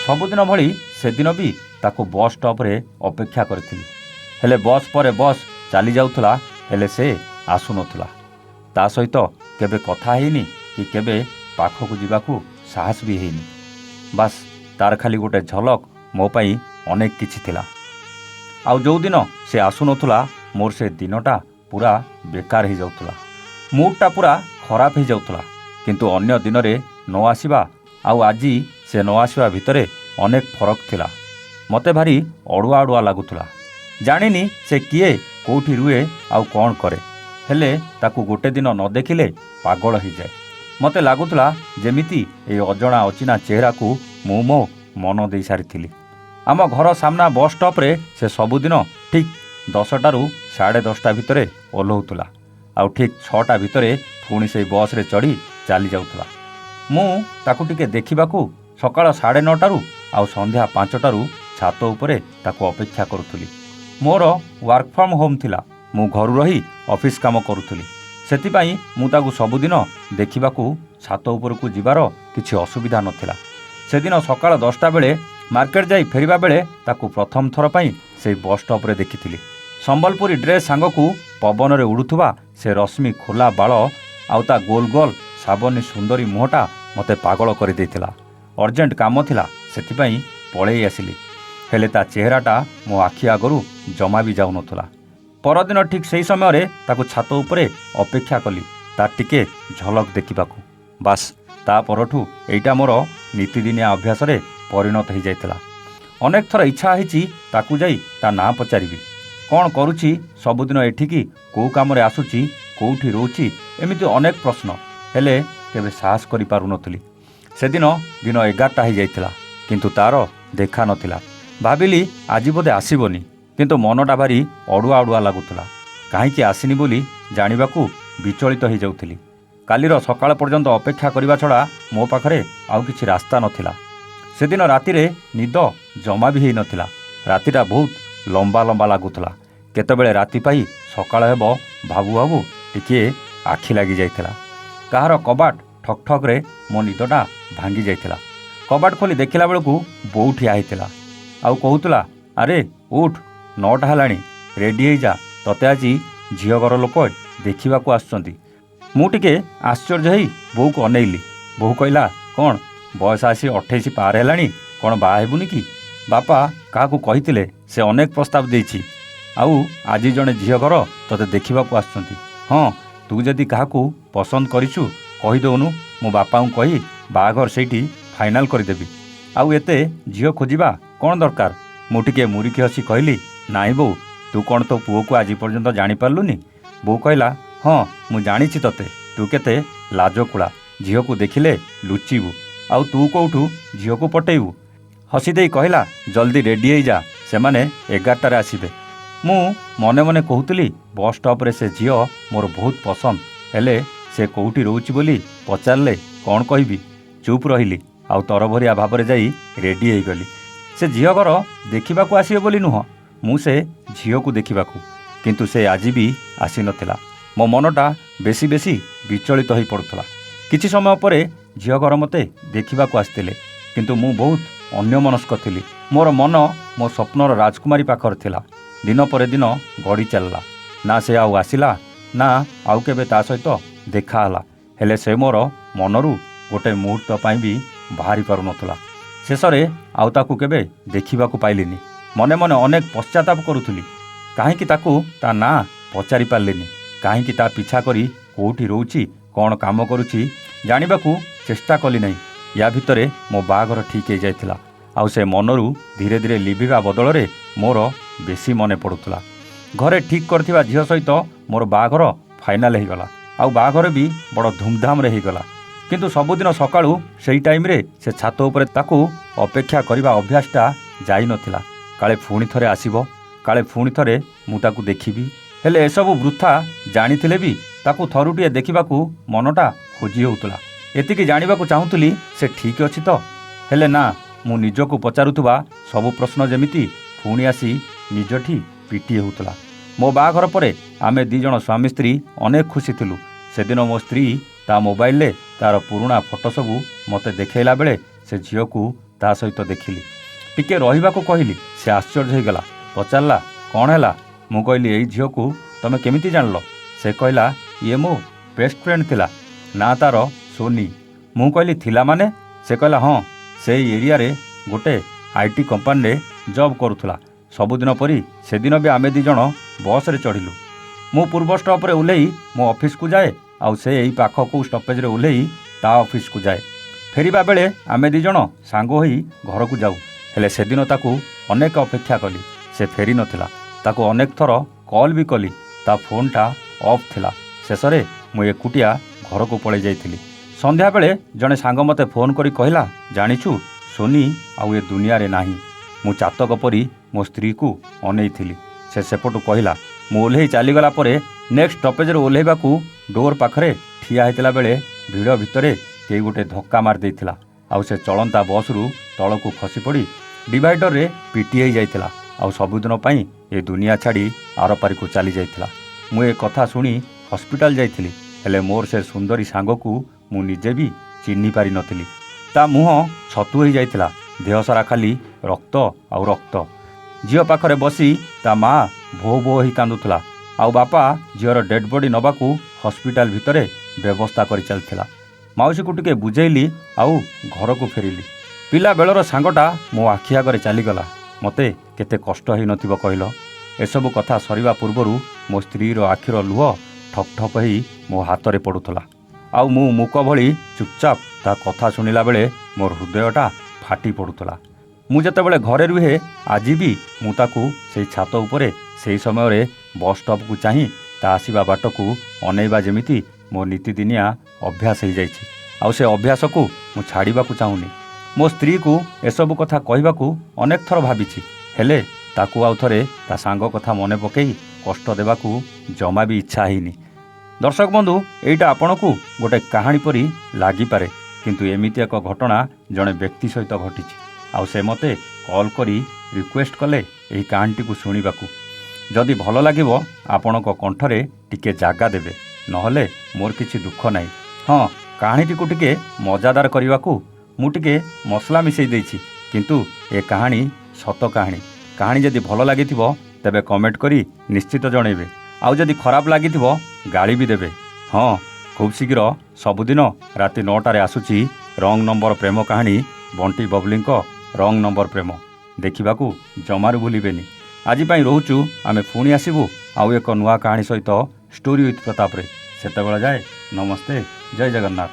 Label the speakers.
Speaker 1: ସବୁଦିନ ଭଳି ସେଦିନ ବି ତାକୁ ବସ୍ ଷ୍ଟପ୍ରେ ଅପେକ୍ଷା କରିଥିଲି। ହେଲେ ବସ୍ ପରେ ବସ୍ ଚାଲି ଯାଉଥିଲା, ହେଲେ ସେ ଆସୁନଥିଲା। ତା ସହିତ କେବେ କଥା ହେଇନି କି କେବେ ପାଖକୁ ଯିବାକୁ ସାହସ ବି ହେଇନି। ବାସ୍ ତାର ଖାଲି ଗୋଟେ ଝଲକ ମୋ ପାଇଁ ଅନେକ କିଛି ଥିଲା। ଆଉ ଯେଉଁଦିନ ସେ ଆସୁନଥିଲା ମୋର ସେ ଦିନଟା ପୁରା ବେକାର ହେଇଯାଉଥିଲା। ମୁଡ୍ଟା ପୁରା ଖରାପ ହେଇଯାଉଥିଲା। କିନ୍ତୁ ଅନ୍ୟ ଦିନରେ ନ ଆସିବା ଆଉ ଆଜି ସେ ନ ଆସିବା ଭିତରେ ଅନେକ ଫରକ ଥିଲା। ମୋତେ ଭାରି ଅଡ଼ୁଆ ଅଡ଼ୁଆ ଲାଗୁଥିଲା। ଜାଣିନି ସେ କିଏ, କେଉଁଠି ରୁହେ ଆଉ କ'ଣ କରେ। ହେଲେ ତାକୁ ଗୋଟେ ଦିନ ନ ଦେଖିଲେ ପାଗଳ ହେଇଯାଏ। ମୋତେ ଲାଗୁଥିଲା ଯେମିତି ଏ ଅଜଣା ଅଚିହ୍ନା ଚେହେରାକୁ ମୁଁ ମୋ ମନ ଦେଇ ସାରିଥିଲି। ଆମ ଘର ସାମ୍ନା ବସ୍ ଷ୍ଟପ୍ରେ ସେ ସବୁଦିନ ଠିକ୍ 10ଟାରୁ 10:30 ଭିତରେ ଓହ୍ଲାଉଥିଲା। ଆଉ ଠିକ୍ 6ଟା ଭିତରେ ପୁଣି ସେଇ ବସ୍ରେ ଚଢ଼ି ଚାଲି ଯାଉଥିଲା। ମୁଁ ତାକୁ ଟିକେ ଦେଖିବାକୁ ସକାଳ 9:30ଟାରୁ ଆଉ ସନ୍ଧ୍ୟା 5ଟାରୁ ଛାତ ଉପରେ ତାକୁ ଅପେକ୍ଷା କରୁଥିଲି। ମୋର ୱାର୍କ ଫ୍ରମ୍ ହୋମ୍ ଥିଲା। ମୁଁ ଘରୁ ରହି ଅଫିସ୍ କାମ କରୁଥିଲି। ସେଥିପାଇଁ ମୁଁ ତାକୁ ସବୁଦିନ ଦେଖିବାକୁ ଛାତ ଉପରକୁ ଯିବାର କିଛି ଅସୁବିଧା ନଥିଲା। ସେଦିନ ସକାଳ 10ଟା ବେଳେ ମାର୍କେଟ ଯାଇ ଫେରିବା ବେଳେ ତାକୁ ପ୍ରଥମ ଥର ପାଇଁ ସେଇ ବସ୍ ଷ୍ଟପ୍ରେ ଦେଖିଥିଲି। ସମ୍ବଲପୁରୀ ଡ୍ରେସ୍ ସାଙ୍ଗକୁ ପବନରେ ଉଡ଼ୁଥିବା ସେ ରଶ୍ମି ଖୋଲା ବାଳ ଆଉ ତା ଗୋଲ ଗୋଲ ସାବନୀ ସୁନ୍ଦରୀ ମୁହଁଟା ମୋତେ ପାଗଳ କରିଦେଇଥିଲା। ଅର୍ଜେଣ୍ଟ କାମ ଥିଲା, ସେଥିପାଇଁ ପଳେଇ ଆସିଲି। ହେଲେ ତା ଚେହେରାଟା ମୋ ଆଖି ଆଗରୁ ଜମା ବି ଯାଉନଥିଲା। ପରଦିନ ଠିକ୍ ସେହି ସମୟରେ ତାକୁ ଛାତ ଉପରେ ଅପେକ୍ଷା କଲି ତା ଟିକେ ଝଲକ ଦେଖିବାକୁ। ବାସ୍ ତା ପରଠୁ ଏଇଟା ମୋର ନୀତିଦିନିଆ ଅଭ୍ୟାସରେ ପରିଣତ ହୋଇଯାଇଥିଲା। ଅନେକ ଥର ଇଚ୍ଛା ହେଇଛି ତାକୁ ଯାଇ ତା ନାଁ ପଚାରିବି। କ'ଣ କରୁଛି, ସବୁଦିନ ଏଠିକି କେଉଁ କାମରେ ଆସୁଛି, କେଉଁଠି ରହୁଛି, ଏମିତି ଅନେକ ପ୍ରଶ୍ନ। ହେଲେ କେବେ ସାହସ କରିପାରୁନଥିଲି। ସେଦିନ ଦିନ 11ଟା ହେଇଯାଇଥିଲା, କିନ୍ତୁ ତାର ଦେଖା ନଥିଲା। ଭାବିଲି ଆଜି ବୋଧେ ଆସିବନି, କିନ୍ତୁ ମନଟା ଭାରି ଅଡ଼ୁଆ ଅଡ଼ୁଆ ଲାଗୁଥିଲା। କାହିଁକି ଆସିନି ବୋଲି ଜାଣିବାକୁ ବିଚଳିତ ହେଇଯାଉଥିଲି। କାଲିର ସକାଳ ପର୍ଯ୍ୟନ୍ତ ଅପେକ୍ଷା କରିବା ଛଡ଼ା ମୋ ପାଖରେ ଆଉ କିଛି ରାସ୍ତା ନଥିଲା। ସେଦିନ ରାତିରେ ନିଦ ଜମା ବି ହେଇନଥିଲା। ରାତିଟା ବହୁତ ଲମ୍ବା ଲମ୍ବା ଲାଗୁଥିଲା। କେତେବେଳେ ରାତି ପାଇ ସକାଳ ହେବ ଭାବୁ ଭାବୁ ଟିକିଏ ଆଖି ଲାଗିଯାଇଥିଲା। କାହାର କବାଟ ଠକ୍ ଠକ୍ରେ ମୋ ନିଦଟା ଭାଙ୍ଗି ଯାଇଥିଲା। କବାଟ ଖୋଲି ଦେଖିଲା ବେଳକୁ ବୋଉ ଠିଆ ହେଇଥିଲା ଆଉ କହୁଥିଲା, ଆରେ ଉଠ, 9ଟା ହେଲାଣି, ରେଡ଼ି ହେଇଯା, ତତେ ଆଜି ଝିଅ ଘର ଲୋକ ଦେଖିବାକୁ ଆସୁଛନ୍ତି। ମୁଁ ଟିକେ ଆଶ୍ଚର୍ଯ୍ୟ ହେଇ ବୋଉକୁ ଅନେଇଲି। ବୋଉ କହିଲା, କ'ଣ ବୟସ ଆସି 28 ପାର ହେଲାଣି, କ'ଣ ବାହା ହେବୁନି କି? ବାପା କାହାକୁ କହିଥିଲେ, ସେ ଅନେକ ପ୍ରସ୍ତାବ ଦେଇଛି। ଆଉ ଆଜି ଜଣେ ଝିଅ ଘର ତତେ ଦେଖିବାକୁ ଆସୁଛନ୍ତି। ହଁ, ତୁ ଯଦି କାହାକୁ ପସନ୍ଦ କରିଛୁ କହିଦେଉନୁ, ମୁଁ ବାପାଙ୍କୁ କହି ବାହାଘର ସେଇଠି ଫାଇନାଲ୍ କରିଦେବି। ଆଉ ଏତେ ଝିଅ ଖୋଜିବା କ'ଣ ଦରକାର? ମୁଁ ଟିକେ ମୁରିକି ହସି କହିଲି, ନାଇଁ ବୋଉ, ତୁ କ'ଣ ତୋ ପୁଅକୁ ଆଜି ପର୍ଯ୍ୟନ୍ତ ଜାଣିପାରିଲୁନି? ବୋଉ କହିଲା, ହଁ ମୁଁ ଜାଣିଛି ତତେ, ତୁ କେତେ ଲାଜକୁଳା, ଝିଅକୁ ଦେଖିଲେ ଲୁଚିବୁ, ଆଉ ତୁ କେଉଁଠୁ ଝିଅକୁ ପଟେଇବୁ। ହସି ଦେଇ କହିଲା, ଜଲ୍ଦି ରେଡ଼ି ହେଇଯା, ସେମାନେ 11ଟାରେ ଆସିବେ। ମୁଁ ମନେ ମନେ କହୁଥିଲି, ବସ୍ ଷ୍ଟପ୍ରେ ସେ ଝିଅ ମୋର ବହୁତ ପସନ୍ଦ, ହେଲେ ସେ କେଉଁଠି ରହୁଛି ବୋଲି ପଚାରିଲେ କ'ଣ କହିବି? ଚୁପ୍ ରହିଲି ଆଉ ତରଭରିଆ ଭାବରେ ଯାଇ ରେଡ଼ି ହେଇଗଲି। ସେ ଝିଅ ଘର ଦେଖିବାକୁ ଆସିବେ ବୋଲି ନୁହଁ, ମୁଁ ସେ ଝିଅକୁ ଦେଖିବାକୁ। କିନ୍ତୁ ସେ ଆଜି ବି ଆସିନଥିଲା। ମୋ ମନଟା ବେଶୀ ବେଶୀ ବିଚଳିତ ହୋଇ ପଡ଼ୁଥିଲା। କିଛି ସମୟ ପରେ ଝିଅ ଘର ମୋତେ ଦେଖିବାକୁ ଆସିଥିଲେ, କିନ୍ତୁ ମୁଁ ବହୁତ ଅନ୍ୟମନସ୍କ ଥିଲି। ମୋର ମନ ମୋ ସ୍ୱପ୍ନର ରାଜକୁମାରୀ ପାଖରେ ଥିଲା। ଦିନ ପରେ ଦିନ ଗଡ଼ି ଚାଲିଲା। ନା ସେ ଆଉ ଆସିଲା, ନା ଆଉ କେବେ ତା ସହିତ ଦେଖା ହେଲା। ହେଲେ ସେ ମୋର ମନରୁ ଗୋଟେ ମୁହୂର୍ତ୍ତ ପାଇଁ ବି ବାହାରି ପାରୁନଥିଲା। ଶେଷରେ ଆଉ ତାକୁ କେବେ ଦେଖିବାକୁ ପାଇଲିନି। ମନେ ମନେ ଅନେକ ପଶ୍ଚାତାପ କରୁଥିଲି। କାହିଁକି ତାକୁ ତା ନାଁ ପଚାରି ପାରିଲିନି? କାହିଁକି ତା ପିଛା କରି କେଉଁଠି ରହୁଛି, କ'ଣ କାମ କରୁଛି ଜାଣିବାକୁ ଚେଷ୍ଟା କଲି ନାହିଁ। ୟା ଭିତରେ ମୋ ବାହାଘର ଠିକ୍ ହେଇଯାଇଥିଲା। ଆଉ ସେ ମନରୁ ଧୀରେ ଧୀରେ ଲିଭିବା ବଦଳରେ ମୋର ବେଶୀ ମନେ ପଡ଼ୁଥିଲା। ଘରେ ଠିକ୍ କରିଥିବା ଝିଅ ସହିତ ମୋର ବାହାଘର ଫାଇନାଲ୍ ହେଇଗଲା। ଆଉ ବାହାଘର ବି ବଡ଼ ଧୁମଧାମରେ ହେଇଗଲା। କିନ୍ତୁ ସବୁଦିନ ସକାଳୁ ସେଇ ଟାଇମ୍ରେ ସେ ଛାତ ଉପରେ ତାକୁ ଅପେକ୍ଷା କରିବା ଅଭ୍ୟାସଟା ଯାଇନଥିଲା। କାଳେ ପୁଣି ଥରେ ଆସିବ, କାଳେ ପୁଣି ଥରେ ମୁଁ ତାକୁ ଦେଖିବି। ହେଲେ ଏସବୁ ବୃଥା ଜାଣିଥିଲେ ବି ତାକୁ ଥରୁଟିଏ ଦେଖିବାକୁ ମନଟା ଖୋଜି ହେଉଥିଲା। ଏତିକି ଜାଣିବାକୁ ଚାହୁଁଥିଲି, ସେ ଠିକ୍ ଅଛି ତ? ହେଲେ ନା, ମୁଁ ନିଜକୁ ପଚାରୁଥିବା ସବୁ ପ୍ରଶ୍ନ ଯେମିତି ପୁଣି ଆସି ନିଜଠି ପିଟି ହେଉଥିଲା। ମୋ ବାହାଘର ପରେ ଆମେ 2 ଜଣ ସ୍ୱାମୀ ସ୍ତ୍ରୀ ଅନେକ ଖୁସି ଥିଲୁ। ସେଦିନ ମୋ ସ୍ତ୍ରୀ ତା ମୋବାଇଲରେ ତାର ପୁରୁଣା ଫଟୋ ସବୁ ମୋତେ ଦେଖାଇଲା ବେଳେ ସେ ଝିଅକୁ ତା ସହିତ ଦେଖିଲି। ଟିକେ ରହିବାକୁ କହିଲି। ସେ ଆଶ୍ଚର୍ଯ୍ୟ ହୋଇଗଲା। ପଚାରିଲା, କ'ଣ ହେଲା? ମୁଁ କହିଲି, ଏଇ ଝିଅକୁ ତମେ କେମିତି ଜାଣିଲ? ସେ କହିଲା, ଇଏ ମୋ ବେଷ୍ଟ ଫ୍ରେଣ୍ଡ ଥିଲା। ନା ତା'ର ସୋନି। ମୁଁ କହିଲି, ଥିଲା ମାନେ? ସେ କହିଲା, ହଁ, ସେଇ ଏରିଆରେ ଗୋଟେ IT କମ୍ପାନୀରେ ଜବ୍ କରୁଥିଲା। ସବୁଦିନ ପରି ସେଦିନ ବି ଆମେ 2 ଜଣ ବସ୍ରେ ଚଢ଼ିଲୁ। ମୁଁ ପୂର୍ବ ଷ୍ଟପ୍ରେ ଓହ୍ଲେଇ ମୋ ଅଫିସକୁ ଯାଏ, ଆଉ ସେ ଏଇ ପାଖକୁ ଷ୍ଟପେଜରେ ଓହ୍ଲେଇ ତା ଅଫିସକୁ ଯାଏ। ଫେରିବା ବେଳେ ଆମେ 2 ଜଣ ସାଙ୍ଗ ହୋଇ ଘରକୁ ଯାଉ। ହେଲେ ସେଦିନ ତାକୁ ଅନେକ ଅପେକ୍ଷା କଲି। ସେ ଫେରି ନଥିଲା। ତାକୁ ଅନେକ ଥର କଲ୍ ବି କଲି। ତା ଫୋନ୍ଟା ଅଫ୍ ଥିଲା। ଶେଷରେ ମୁଁ ଏକୁଟିଆ ଘରକୁ ପଳାଇ ଯାଇଥିଲି। ସନ୍ଧ୍ୟାବେଳେ ଜଣେ ସାଙ୍ଗ ମୋତେ ଫୋନ୍ କରି କହିଲା, ଜାଣିଛୁ, ସୋନି ଆଉ ଏ ଦୁନିଆରେ ନାହିଁ। ମୁଁ ଚାତକ ପରି ମୋ ସ୍ତ୍ରୀକୁ ଅନେଇଥିଲି। ସେ ସେପଟୁ କହିଲା। ମୁଁ ଓହ୍ଲେଇ ଚାଲିଗଲା ପରେ ନେକ୍ସଟ ଷ୍ଟପେଜରେ ଓହ୍ଲେଇବାକୁ ଡୋର୍ ପାଖରେ ଠିଆ ହେଇଥିଲା ବେଳେ ଭିଡ଼ ଭିତରେ କେହି ଗୋଟେ ଧକ୍କା ମାରି ଦେଇଥିଲା। ଆଉ ସେ ଚଳନ୍ତା ବସ୍ରୁ ତଳକୁ ଖସି ପଡ଼ି ଡିଭାଇଡରରେ ପିଟି ହେଇଯାଇଥିଲା। ଆଉ ସବୁଦିନ ପାଇଁ ଏ ଦୁନିଆ ଛାଡ଼ି ଆରପାରିକୁ ଚାଲି ଯାଇଥିଲା। ମୁଁ ଏ କଥା ଶୁଣି ହସ୍ପିଟାଲ ଯାଇଥିଲି। ହେଲେ ମୋର ସେ ସୁନ୍ଦରୀ ସାଙ୍ଗକୁ ମୁଁ ନିଜେ ବି ଚିହ୍ନି ପାରିନଥିଲି। ତା ମୁହଁ ଛତୁ ହୋଇଯାଇଥିଲା। ଦେହସାରା ଖାଲି ରକ୍ତ ଆଉ ରକ୍ତ। ଝିଅ ପାଖରେ ବସି ତା ମା ଭୋ ଭୋ ହୋଇ କାନ୍ଦୁଥିଲା। ଆଉ ବାପା ଝିଅର ଡେଡ୍ ବଡି ନେବାକୁ ହସ୍ପିଟାଲ ଭିତରେ ବ୍ୟବସ୍ଥା କରି ଚାଲିଥିଲା। ମାଉସୀକୁ ଟିକେ ବୁଝେଇଲି ଆଉ ଘରକୁ ଫେରିଲି। ପିଲାବେଳର ସାଙ୍ଗଟା ମୋ ଆଖି ଆଗରେ ଚାଲିଗଲା। ମୋତେ କେତେ କଷ୍ଟ ହେଇନଥିବ କହିଲ? ଏସବୁ କଥା ସରିବା ପୂର୍ବରୁ ମୋ ସ୍ତ୍ରୀର ଆଖିର ଲୁହ ଠପ୍ ଠପ୍ ହେଇ ମୋ ହାତରେ ପଡ଼ୁଥିଲା। ଆଉ ମୁଁ ମୂକ ଭଳି ଚୁପଚାପ ତା କଥା ଶୁଣିଲା ବେଳେ ମୋର ହୃଦୟଟା ଫାଟି ପଡ଼ୁଥିଲା। ମୁଁ ଯେତେବେଳେ ଘରେ ରୁହେ, ଆଜି ବି ମୁଁ ତାକୁ ସେଇ ଛାତ ଉପରେ ସେହି ସମୟରେ ବସ୍ ଷ୍ଟପ୍କୁ ଚାହିଁ ତା ଆସିବା ବାଟକୁ ଅନେଇବା ଯେମିତି ମୋ ନୀତିଦିନିଆ ଅଭ୍ୟାସ ହେଇଯାଇଛି। ଆଉ ସେ ଅଭ୍ୟାସକୁ ମୁଁ ଛାଡ଼ିବାକୁ ଚାହୁଁନି। ମୋ ସ୍ତ୍ରୀକୁ ଏସବୁ କଥା କହିବାକୁ ଅନେକ ଥର ଭାବିଛି। ହେଲେ ତାକୁ ଆଉ ଥରେ ତା ସାଙ୍ଗ କଥା ମନେ ପକାଇ କଷ୍ଟ ଦେବାକୁ ଜମା ବି ଇଚ୍ଛା ହେଇନି। ଦର୍ଶକ ବନ୍ଧୁ, ଏଇଟା ଆପଣଙ୍କୁ ଗୋଟେ କାହାଣୀ ପରି ଲାଗିପାରେ, କିନ୍ତୁ ଏମିତି ଏକ ଘଟଣା ଜଣେ ବ୍ୟକ୍ତି ସହିତ ଘଟିଛି। ଆଉ ସେ ମୋତେ କଲ୍ କରି ରିକ୍ୱେଷ୍ଟ କଲେ ଏହି କାହାଣୀଟିକୁ ଶୁଣିବାକୁ। ଯଦି ଭଲ ଲାଗିବ ଆପଣଙ୍କ କଣ୍ଠରେ ଟିକେ ଜାଗା ଦେବେ, ନହେଲେ ମୋର କିଛି ଦୁଃଖ ନାହିଁ। ହଁ, କାହାଣୀଟିକୁ ଟିକେ ମଜାଦାର କରିବାକୁ ମୁଁ ଟିକେ ମସଲା ମିଶାଇ ଦେଇଛି, କିନ୍ତୁ ଏ କାହାଣୀ ସତ କାହାଣୀ। କାହାଣୀ ଯଦି ଭଲ ଲାଗିଥିବ ତେବେ କମେଣ୍ଟ କରି ନିଶ୍ଚିତ ଜଣାଇବେ। ଆଉ ଯଦି ଖରାପ ଲାଗିଥିବ ଗାଳି ବି ଦେବେ। ହଁ, ଖୁବ୍ ଶୀଘ୍ର ସବୁଦିନ ରାତି 9ଟାରେ ଆସୁଛି ରଙ୍ଗ ନମ୍ବର ପ୍ରେମ କାହାଣୀ, ବଣ୍ଟି ବବଲିଙ୍କ ରଙ୍ଗ ନମ୍ବର ପ୍ରେମ। ଦେଖିବାକୁ ଜମାରୁ ଭୁଲିବେନି। ଆଜି ପାଇଁ ରହୁଛୁ। ଆମେ ପୁଣି ଆସିବୁ ଆଉ ଏକ ନୂଆ କାହାଣୀ ସହିତ ଷ୍ଟୋରି ୱିଥ୍ ପ୍ରତାପରେ। ସେତେବେଳେ ଯାଏ ନମସ୍ତେ, ଜୟ ଜଗନ୍ନାଥ।